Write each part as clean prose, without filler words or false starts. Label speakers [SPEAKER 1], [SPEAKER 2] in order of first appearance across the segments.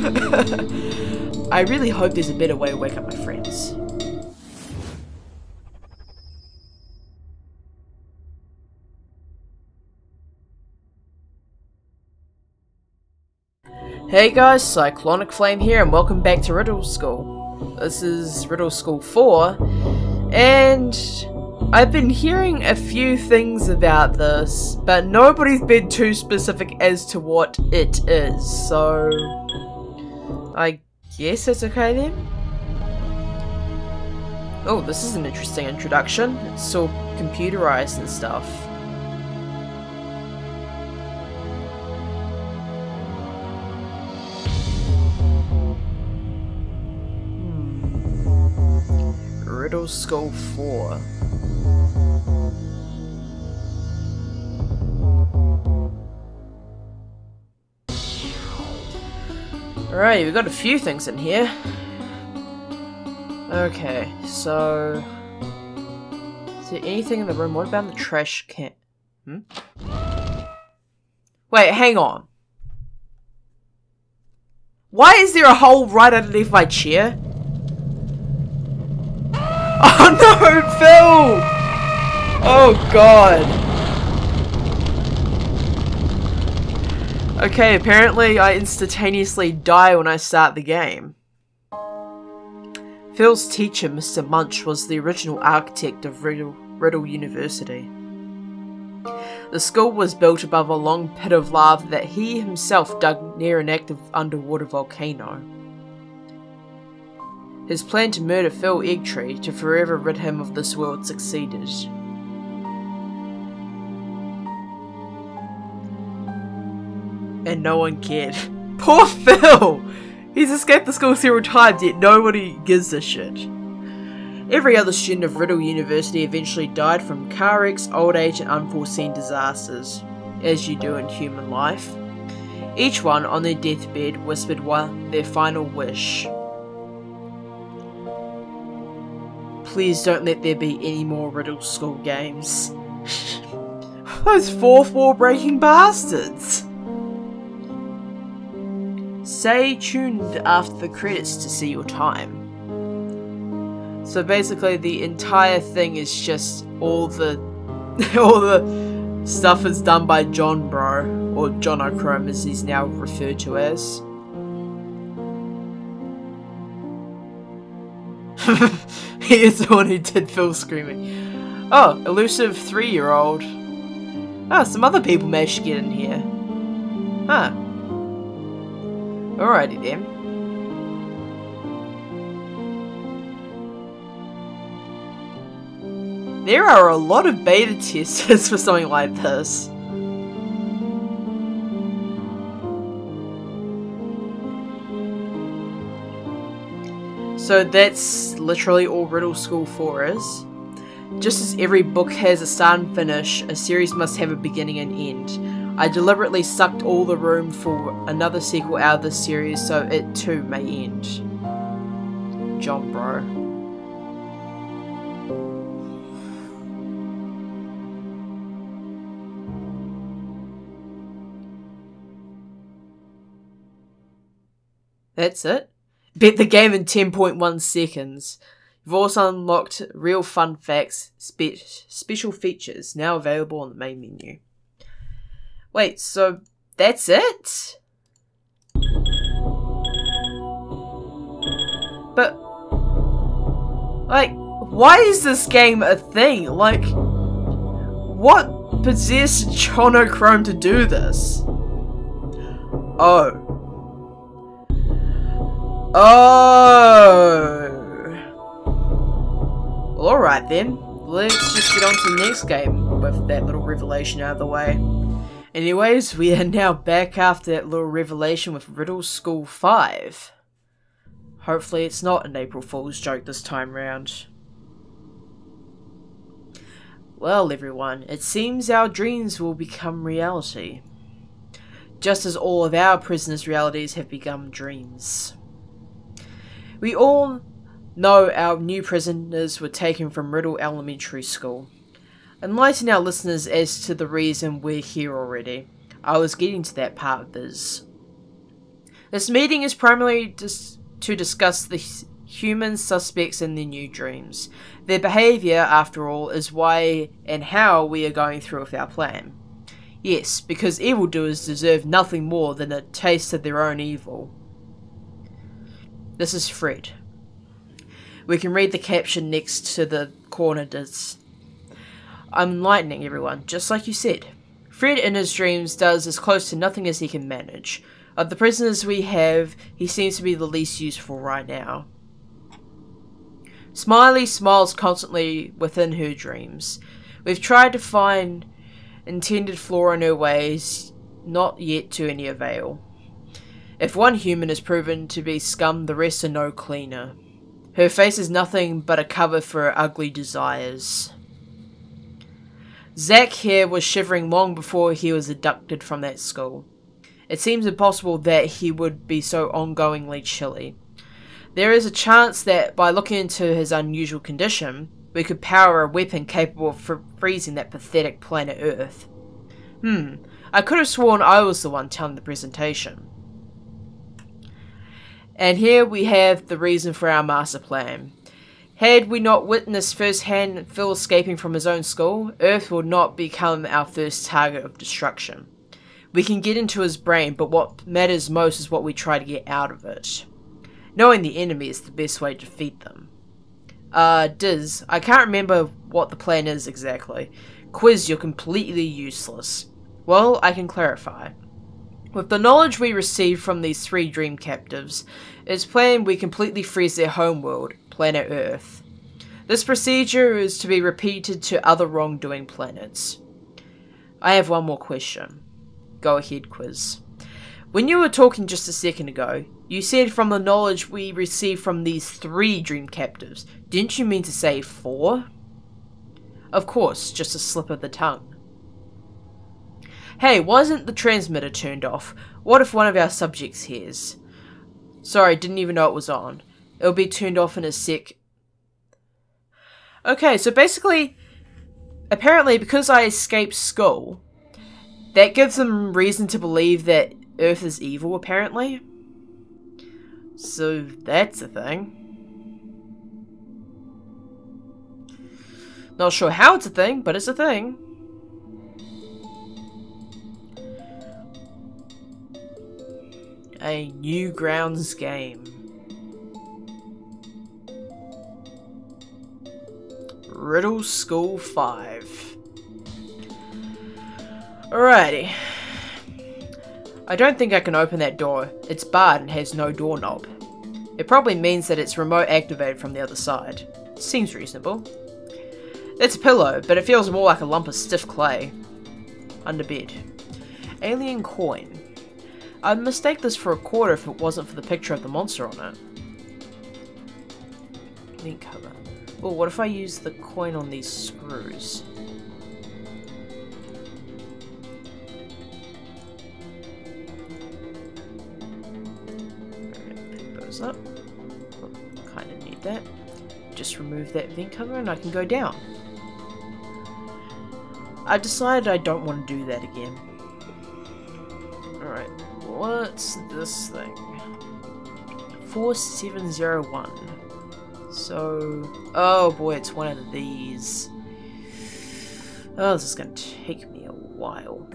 [SPEAKER 1] I really hope there's a better way to wake up my friends. Hey guys, Cyclonic Flame here, and welcome back to Riddle School. This is Riddle School 4, and I've been hearing a few things about this, but nobody's been too specific as to what it is, so I guess it's okay then? Oh, this is an interesting introduction. It's all computerized and stuff. Riddle School 4. Alright, we've got a few things in here. Okay, so... is there anything in the room? What about the trash can? Wait, hang on. Why is there a hole right underneath my chair? Oh no, Phil! Oh god. Okay, apparently I instantaneously die when I start the game. Phil's teacher, Mr. Munch, was the original architect of Riddle University. The school was built above a long pit of lava that he himself dug near an active underwater volcano. His plan to murder Phil Eggtree to forever rid him of this world succeeded. And no one cared. Poor Phil! He's escaped the school several times, yet nobody gives a shit. Every other student of Riddle University eventually died from car wrecks, old age, and unforeseen disasters, as you do in human life. Each one, on their deathbed, whispered their final wish. Please don't let there be any more Riddle School games. Those 4th wall breaking bastards! Stay tuned after the credits to see your time. So basically the entire thing is just all the stuff is done by John Bro, or John O'Chrome as he's now referred to as. He is the one who did Phil screaming. Oh, elusive 3-year-old. Ah, some other people managed to get in here. Huh. Alrighty then. There are a lot of beta testers for something like this. So that's literally all Riddle School 4 is. Just as every book has a start and finish, a series must have a beginning and end. I deliberately sucked all the room for another sequel out of this series so it too may end. John Bro. That's it. Beat the game in 10.1 seconds. You've also unlocked real fun facts, special features, now available on the main menu. Wait, so that's it? But, like, why is this game a thing? Like, what possessed John O'Chrome to do this? Oh. Oh. Well, alright then. Let's just get on to the next game with that little revelation out of the way. Anyways, we are now back after that little revelation with Riddle School 5. Hopefully it's not an April Fool's joke this time round. Well everyone, it seems our dreams will become reality. Just as all of our prisoners' realities have become dreams. We all know our new prisoners were taken from Riddle Elementary School. Enlighten our listeners as to the reason we're here already. I was getting to that part of this. This meeting is primarily to discuss the human suspects in their new dreams. Their behaviour, after all, is why and how we are going through with our plan. Yes, because evildoers deserve nothing more than a taste of their own evil. This is Fred. We can read the caption next to the corner disc. I'm enlightening everyone, just like you said. Fred in his dreams does as close to nothing as he can manage. Of the prisoners we have, he seems to be the least useful right now. Smiley smiles constantly within her dreams. We've tried to find intended flaw in her ways, not yet to any avail. If one human is proven to be scum, the rest are no cleaner. Her face is nothing but a cover for her ugly desires. Zach here was shivering long before he was abducted from that school. It seems impossible that he would be so ongoingly chilly. There is a chance that by looking into his unusual condition, we could power a weapon capable of freezing that pathetic planet Earth. I could have sworn I was the one telling the presentation. And here we have the reason for our master plan. Had we not witnessed firsthand Phil escaping from his own school, Earth would not become our first target of destruction. We can get into his brain, but what matters most is what we try to get out of it. Knowing the enemy is the best way to defeat them. Diz, I can't remember what the plan is exactly. Quiz, you're completely useless. Well, I can clarify. With the knowledge we received from these 3 dream captives, it's planned we completely freeze their homeworld, planet Earth. This procedure is to be repeated to other wrongdoing planets. I have one more question. Go ahead, Quiz. When you were talking just a second ago, you said from the knowledge we received from these 3 dream captives. Didn't you mean to say 4? Of course, just a slip of the tongue. Hey, why isn't the transmitter turned off? What if one of our subjects hears? Sorry, didn't even know it was on. It'll be turned off in a sec. Okay, so basically, apparently because I escaped school, that gives them reason to believe that Earth is evil, apparently. So that's a thing. Not sure how it's a thing, but it's a thing. A Newgrounds game. Riddle School 5. Alrighty. I don't think I can open that door. It's barred and has no doorknob. It probably means that it's remote activated from the other side. Seems reasonable. It's a pillow, but it feels more like a lump of stiff clay. Under bed. Alien coin. I'd mistake this for a quarter if it wasn't for the picture of the monster on it. Link cover. Well, what if I use the coin on these screws? Pick those up. Kind of need that. Just remove that vent cover and I can go down. I decided I don't want to do that again. Alright, what's this thing? 4701. So, oh boy, it's one of these. Oh, this is going to take me a while.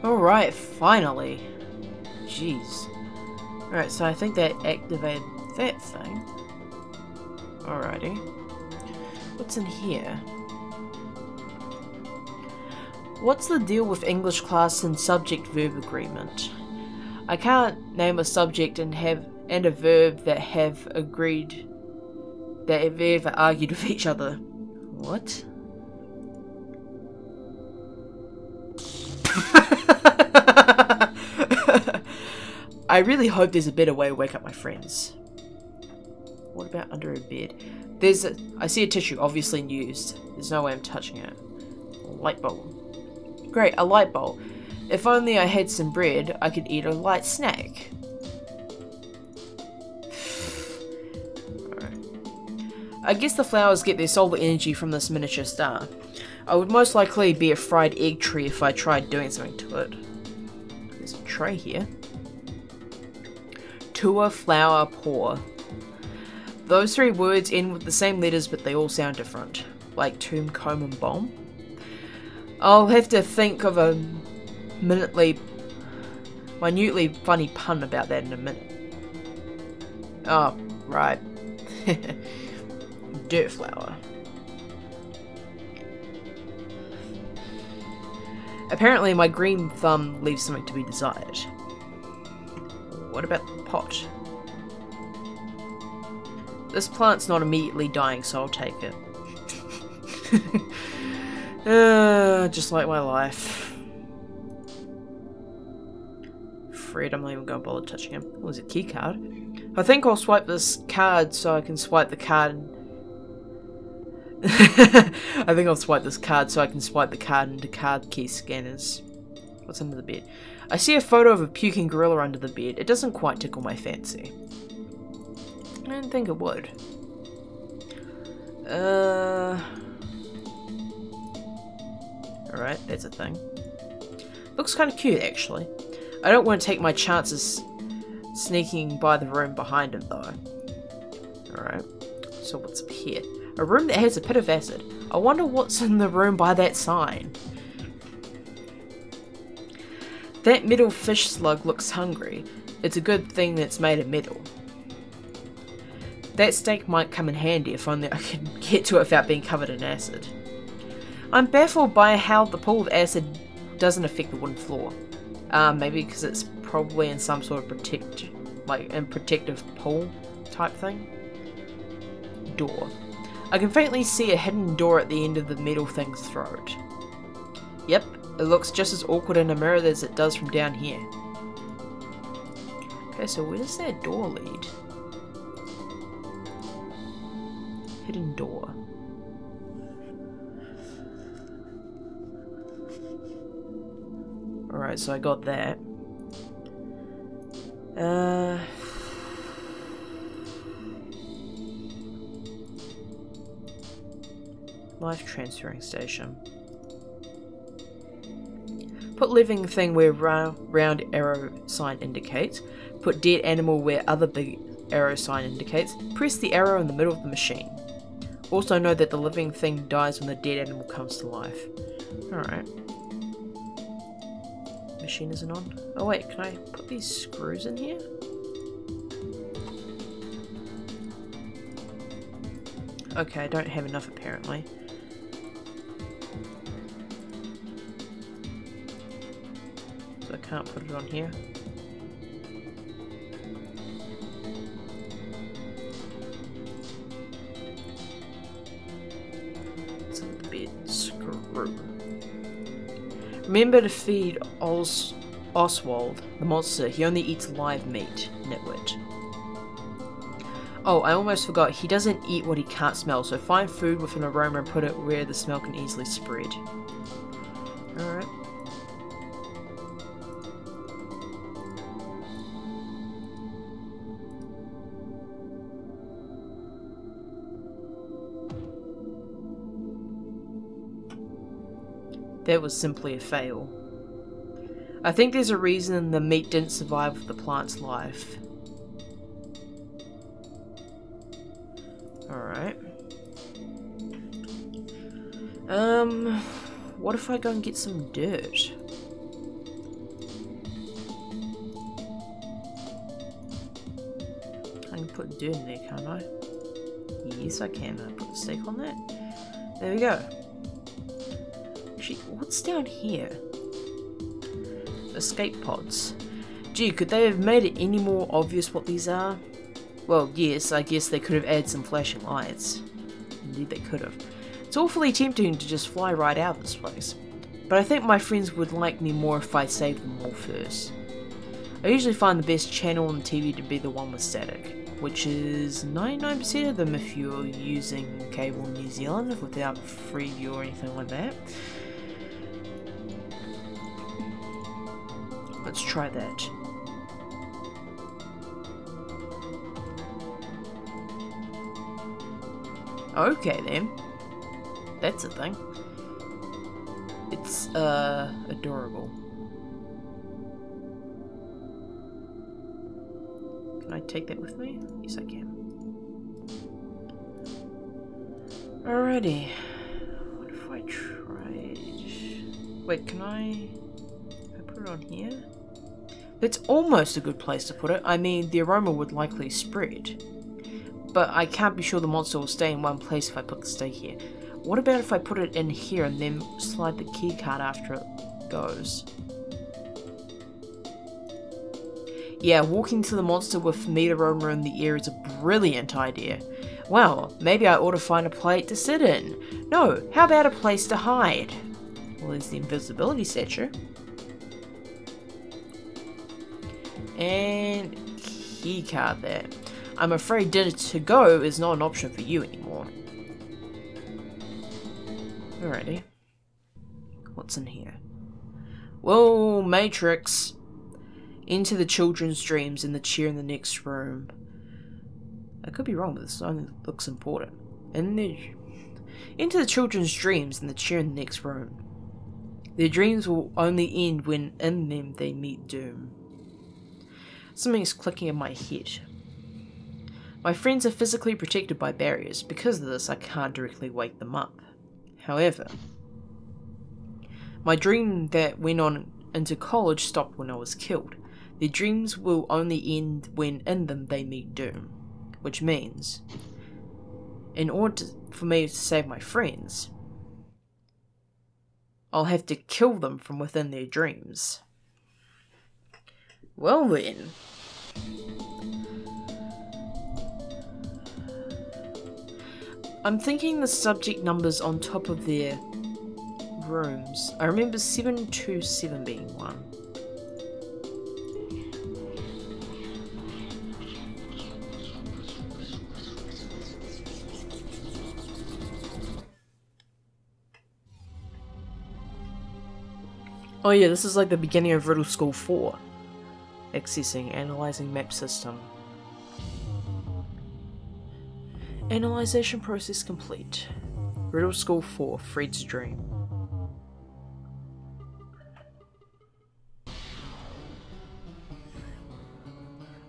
[SPEAKER 1] Alright, finally. Jeez. Alright, so I think that activated that thing. Alrighty. What's in here? What's the deal with English class and subject-verb agreement? I can't name a subject and a verb that have agreed that have ever argued with each other. What? I really hope there's a better way to wake up my friends. What about under a bed? I see a tissue, obviously used. There's no way I'm touching it. A light bulb. Great, a light bulb. If only I had some bread, I could eat a light snack. I guess the flowers get their solar energy from this miniature star. I would most likely be a fried egg tree if I tried doing something to it. There's a tray here. Tua, flower, pour. Those three words end with the same letters, but they all sound different. Like tomb, comb, and bomb. I'll have to think of a minutely funny pun about that in a minute. Oh, right. Dirt flower. Apparently my green thumb leaves something to be desired. What about the pot? This plant's not immediately dying, so I'll take it. Just like my life. Fred, I'm not even going to bother touching him. What was it, key card? I think I'll swipe this card so I can swipe the card. I think I'll swipe this card so I can swipe the card into card key scanners. What's under the bed? I see a photo of a puking gorilla under the bed. It doesn't quite tickle my fancy. I didn't think it would. Alright, there's a thing. Looks kind of cute, actually. I don't want to take my chances sneaking by the room behind him, though. Alright, so what's up here? A room that has a pit of acid. I wonder what's in the room by that sign. That metal fish slug looks hungry. It's a good thing that's made of metal. That steak might come in handy if only I can get to it without being covered in acid. I'm baffled by how the pool of acid doesn't affect the wooden floor. Maybe because it's probably in some sort of protective pool type thing. Door. I can faintly see a hidden door at the end of the metal thing's throat. Yep, it looks just as awkward in a mirror as it does from down here. Okay, so where does that door lead? Hidden door. Alright, so I got that. Life transferring station. Put living thing where round arrow sign indicates. Put dead animal where other big arrow sign indicates. Press the arrow in the middle of the machine. Also know that the living thing dies when the dead animal comes to life. Alright. Machine isn't on. Oh wait, can I put these screws in here? Okay, I don't have enough apparently. So I can't put it on here. It's in the bed. Screw. Remember to feed Oswald, the monster. He only eats live meat. Nitwit. Oh, I almost forgot. He doesn't eat what he can't smell, so find food with an aroma and put it where the smell can easily spread. Alright. That was simply a fail. I think there's a reason the meat didn't survive with the plant's life. Alright. What if I go and get some dirt? I can put dirt in there, can't I? Yes, I can. I put the steak on that. There we go. Actually, what's down here? Escape pods. Gee, could they have made it any more obvious what these are? Well, yes, I guess they could have added some flashing lights. Indeed they could have. It's awfully tempting to just fly right out of this place. But I think my friends would like me more if I saved them all first. I usually find the best channel on the TV to be the one with static, which is 99% of them if you're using cable New Zealand without Freeview or anything like that. Let's try that. Okay then. That's a thing. It's, adorable. Can I take that with me? Yes, I can. Alrighty. What if I tried... Wait, can I put it on here? It's almost a good place to put it. I mean, the aroma would likely spread. But I can't be sure the monster will stay in one place if I put the stake here. What about if I put it in here and then slide the keycard after it goes? Yeah, walking to the monster with meat aroma in the air is a brilliant idea. Well, maybe I ought to find a plate to sit in. No, how about a place to hide? Well, there's the invisibility statue. And keycard there. I'm afraid dinner to go is not an option for you anymore. Alrighty. What's in here? Whoa, Matrix. Into the children's dreams in the chair in the next room. I could be wrong, but this only looks important. Into the children's dreams in the chair in the next room. Their dreams will only end when in them they meet doom. Something's clicking in my head. My friends are physically protected by barriers. Because of this, I can't directly wake them up. However, my dream that went on into college stopped when I was killed. Their dreams will only end when in them they meet doom. Which means, in order for me to save my friends, I'll have to kill them from within their dreams. Well then. I'm thinking the subject numbers on top of their rooms. I remember 727 being one. Oh yeah, this is like the beginning of Riddle School 4. Accessing, analyzing map system. Analyzation process complete. Riddle School 4, Fred's dream.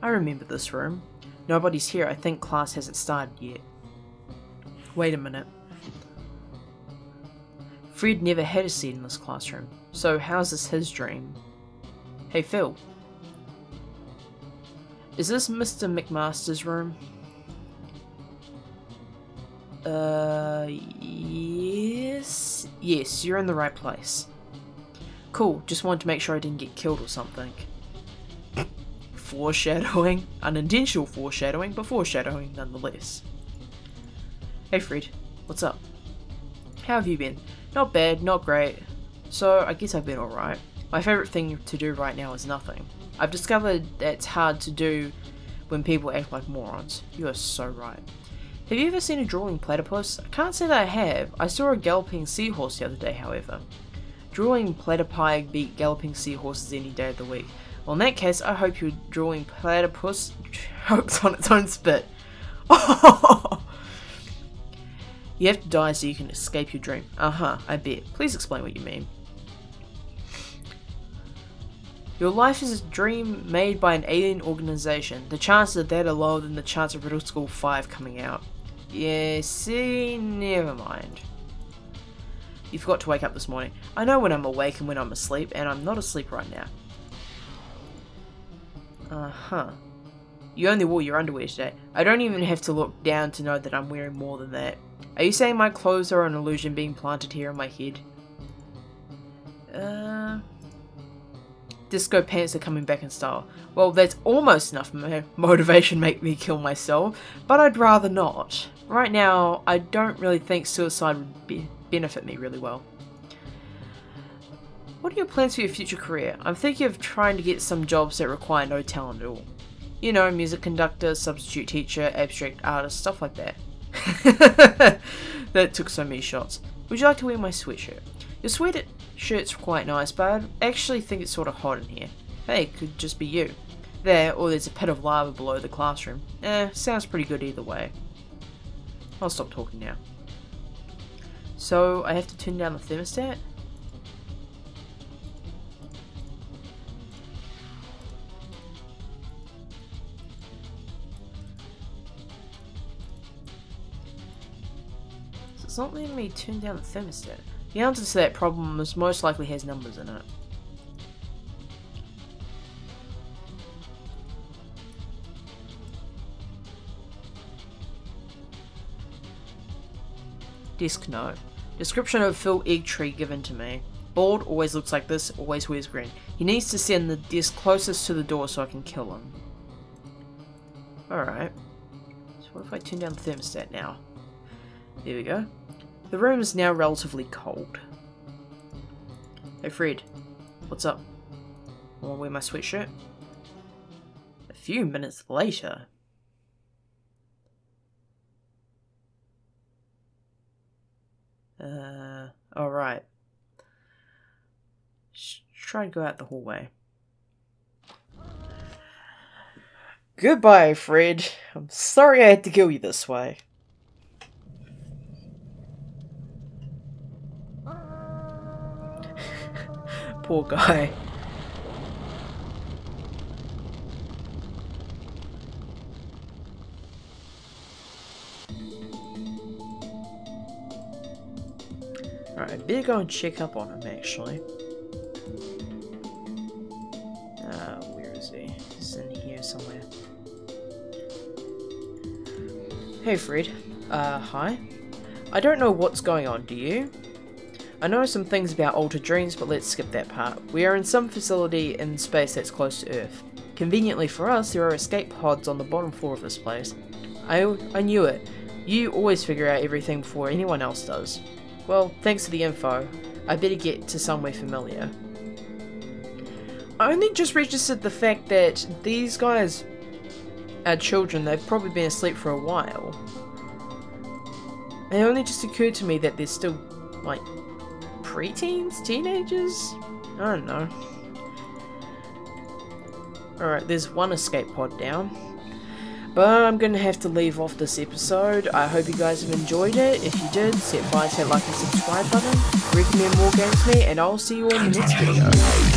[SPEAKER 1] I remember this room. Nobody's here. I think class hasn't started yet. Wait a minute. Fred never had a seat in this classroom, so how's this his dream? Hey Phil. Is this Mr. McMaster's room? Yes. Yes, you're in the right place. Cool, just wanted to make sure I didn't get killed or something. Foreshadowing. Unintentional foreshadowing, but foreshadowing nonetheless. Hey Fred, what's up? How have you been? Not bad, not great. So, I guess I've been alright. My favourite thing to do right now is nothing. I've discovered that it's hard to do when people act like morons. You are so right. Have you ever seen a drooling platypus? I can't say that I have. I saw a galloping seahorse the other day, however. Drooling platypi beat galloping seahorses any day of the week. Well, in that case, I hope your drooling platypus chokes on its own spit. You have to die so you can escape your dream. Uh-huh, I bet. Please explain what you mean. Your life is a dream made by an alien organization. The chances of that are lower than the chance of Riddle School 5 coming out. Yeah, see, never mind. You forgot to wake up this morning. I know when I'm awake and when I'm asleep, and I'm not asleep right now. Uh-huh. You only wore your underwear today. I don't even have to look down to know that I'm wearing more than that. Are you saying my clothes are an illusion being planted here in my head? Disco pants are coming back in style. Well, that's almost enough motivation to make me kill myself, but I'd rather not. Right now, I don't really think suicide would benefit me really well. What are your plans for your future career? I'm thinking of trying to get some jobs that require no talent at all. You know, music conductor, substitute teacher, abstract artist, stuff like that. That took so many shots. Would you like to wear my sweatshirt? Your sweatshirt's quite nice, but I actually think it's sort of hot in here. Hey, it could just be you. There, or there's a pit of lava below the classroom. Sounds pretty good either way. I'll stop talking now. So, I have to turn down the thermostat? So it's not letting me turn down the thermostat. The answer to that problem is most likely has numbers in it. Desk note. Description of Phil egg tree given to me. Bald, always looks like this, always wears green. He needs to send the desk closest to the door so I can kill him. Alright. So what if I turn down the thermostat now? There we go. The room is now relatively cold. Hey Fred, what's up? Wanna wear my sweatshirt? A few minutes later. Alright. Try and go out the hallway. Goodbye, Fred. I'm sorry I had to kill you this way. Poor guy. Alright, I better go and check up on him, actually. Where is he? He's in here somewhere. Hey, Fred. Hi. I don't know what's going on, do you? I know some things about altered dreams, but let's skip that part. We are in some facility in space that's close to Earth. Conveniently for us, there are escape pods on the bottom floor of this place. I knew it. You always figure out everything before anyone else does. Well, thanks for the info. I better get to somewhere familiar. I only just registered the fact that these guys are children. They've probably been asleep for a while. It only just occurred to me that they're still, like, preteens? Teenagers? I don't know. Alright, there's one escape pod down. But I'm going to have to leave off this episode. I hope you guys have enjoyed it. If you did, set fire to that like and subscribe button. Recommend more games to me, and I'll see you all in the next video.